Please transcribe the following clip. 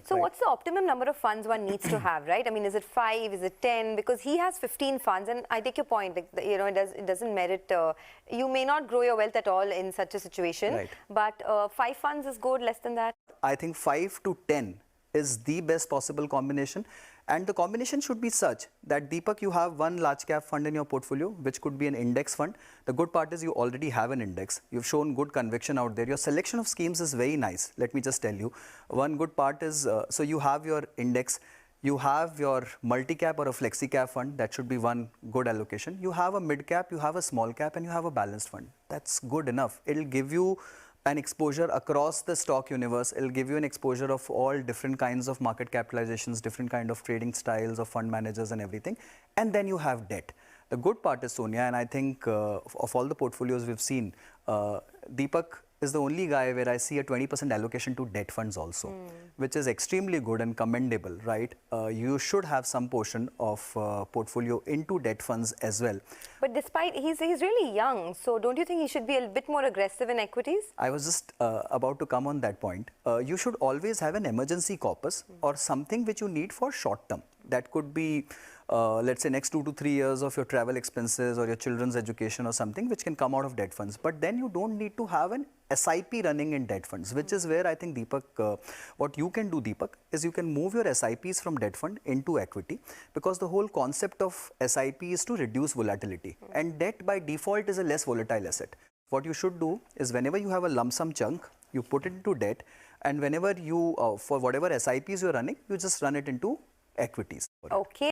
So what's the optimum number of funds one needs to have, right? I mean, is it 5, is it 10? Because he has 15 funds, and I take your point, like, you know, it doesn't merit, you may not grow your wealth at all in such a situation, Right. but 5 funds is good, less than that? I think 5 to 10 is the best possible combination, and the combination should be such that, Deepak, you have one large cap fund in your portfolio, which could be an index fund. The good part is you already have an index. You've shown good conviction out there. Your selection of schemes is very nice. Let me just tell you. One good part is, so you have your index, you have your multi-cap or a flexi-cap fund. That should be one good allocation. You have a mid-cap, you have a small cap, and you have a balanced fund. That's good enough. It'll give you an exposure across the stock universe. It'll give you an exposure of all different kinds of market capitalizations, different kind of trading styles of fund managers and everything. And then you have debt. The good part is, Sonia, and I think of all the portfolios we've seen, Deepak is the only guy where I see a 20% allocation to debt funds also, which is extremely good and commendable, right? You should have some portion of portfolio into debt funds as well. But despite, he's really young, so don't you think he should be a bit more aggressive in equities? I was just about to come on that point. You should always have an emergency corpus or something which you need for short term. That could be, let's say, next 2 to 3 years of your travel expenses or your children's education or something which can come out of debt funds. But then you don't need to have an SIP running in debt funds, which is where I think, Deepak, what you can do, Deepak, is you can move your SIPs from debt fund into equity, because the whole concept of SIP is to reduce volatility, and debt by default is a less volatile asset. What you should do is, whenever you have a lump sum chunk, you put it into debt, and whenever you, for whatever SIPs you're running, you just run it into equities. Okay.